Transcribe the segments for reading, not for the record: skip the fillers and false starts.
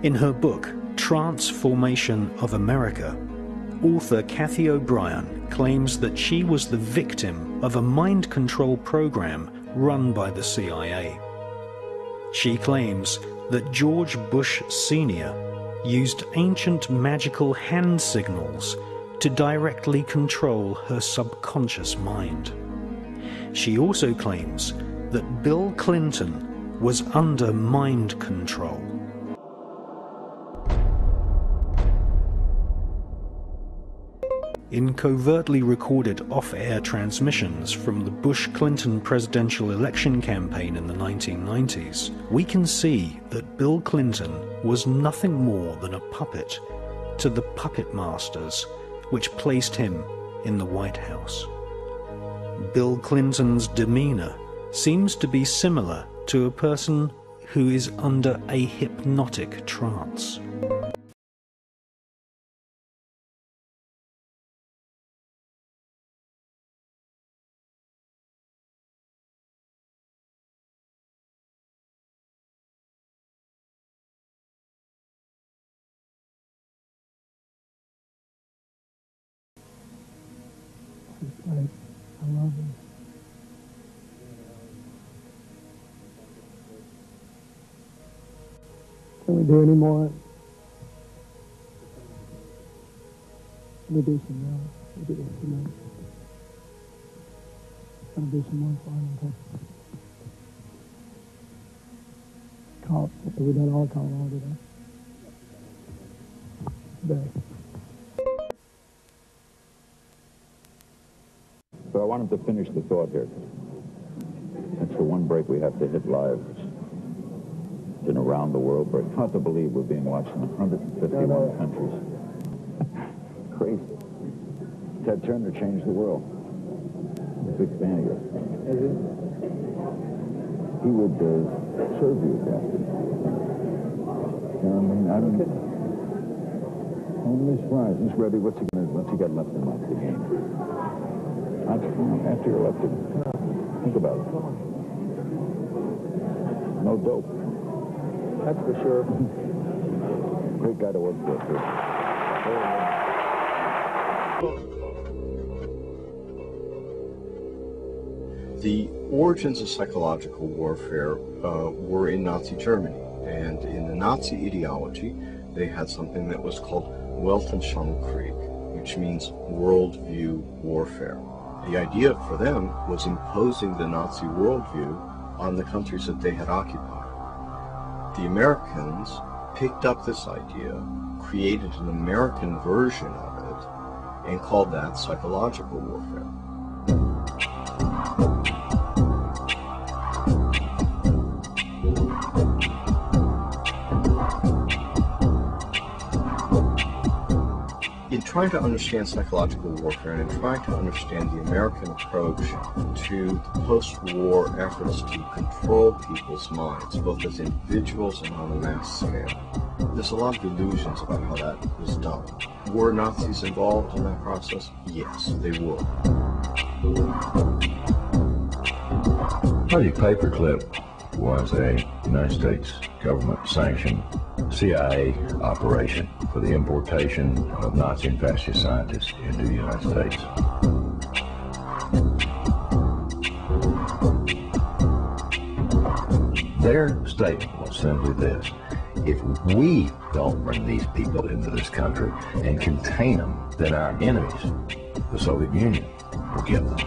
In her book, Transformation of America, author Cathy O'Brien claims that she was the victim of a mind control program run by the CIA. She claims that George Bush Sr. used ancient magical hand signals to directly control her subconscious mind. She also claims that Bill Clinton was under mind control. In covertly recorded off-air transmissions from the Bush-Clinton presidential election campaign in the 1990s, we can see that Bill Clinton was nothing more than a puppet to the puppet masters which placed him in the White House. Bill Clinton's demeanor seems to be similar to a person who is under a hypnotic trance. I love him. Can we do any more? We do some more. We do some more. Gonna do some more final call. We done all call all today. Today. So I wanted to finish the thought here. That's the one break we have to hit live. It's been around the world, but it's hard to believe we're being watched in 151 countries. Crazy. Ted Turner changed the world. I'm a big fan of yours. He would serve you, Captain. You know what I mean? I don't get only surprised. Miss Rebbe, what's he got left in life again? After you're elected, think about it. No dope. That's for sure. Great guy to work for, too. The origins of psychological warfare were in Nazi Germany, and in the Nazi ideology, they had something that was called Weltanschauungskrieg, which means worldview warfare. The idea for them was imposing the Nazi worldview on the countries that they had occupied. The Americans picked up this idea, created an American version of it, and called that psychological warfare. In trying to understand psychological warfare and in trying to understand the American approach to the post-war efforts to control people's minds, both as individuals and on a mass scale, there's a lot of illusions about how that was done. Were Nazis involved in that process? Yes, they were. Project Paperclip was a United States government-sanctioned CIA operation for the importation of Nazi and fascist scientists into the United States. Their statement was simply this: if we don't bring these people into this country and contain them, then our enemies, the Soviet Union, will get them.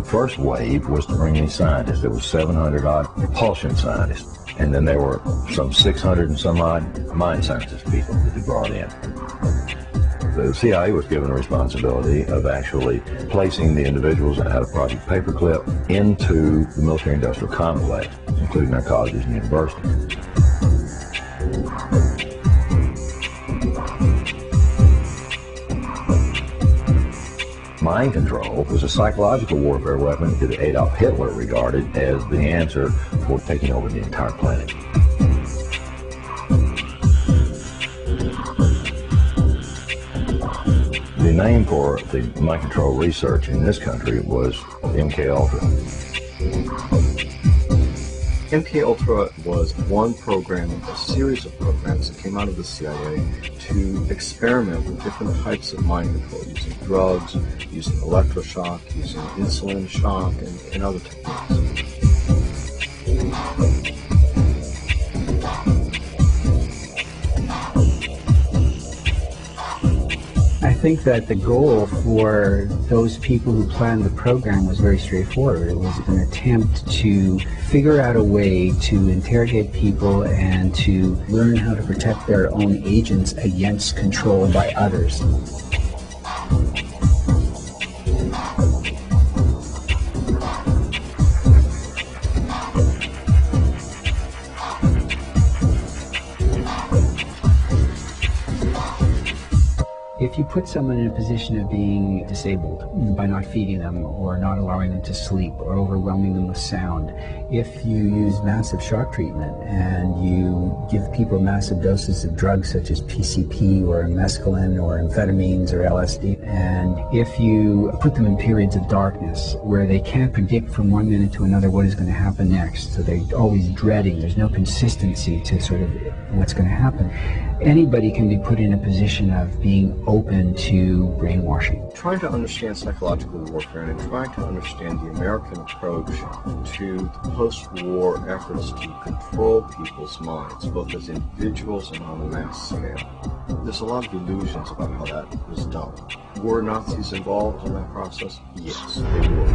First wave was to bring in scientists. There was 700 odd propulsion scientists, and then there were some 600 and some odd mind sciences people that they brought in. The CIA was given a responsibility of actually placing the individuals that had a Project Paperclip into the military-industrial complex, including our colleges and universities. Mind control was a psychological warfare weapon that Adolf Hitler regarded as the answer for taking over the entire planet. The name for the mind control research in this country was MK Ultra. MK-Ultra was one program, a series of programs that came out of the CIA to experiment with different types of mind control, using drugs, using electroshock, using insulin shock, and other techniques. I think that the goal for those people who planned the program was very straightforward. It was an attempt to figure out a way to interrogate people and to learn how to protect their own agents against control by others. If you put someone in a position of being disabled by not feeding them or not allowing them to sleep or overwhelming them with sound, if you use massive shock treatment and you give people massive doses of drugs such as PCP or mescaline or amphetamines or LSD, and if you put them in periods of darkness where they can't predict from one minute to another what is going to happen next, so they're always dreading, there's no consistency to sort of what's going to happen, anybody can be put in a position of being open to brainwashing. Trying to understand psychological warfare and trying to understand the American approach to the post-war efforts to control people's minds, both as individuals and on a mass scale. There's a lot of illusions about how that was done. Were Nazis involved in that process? Yes, they were.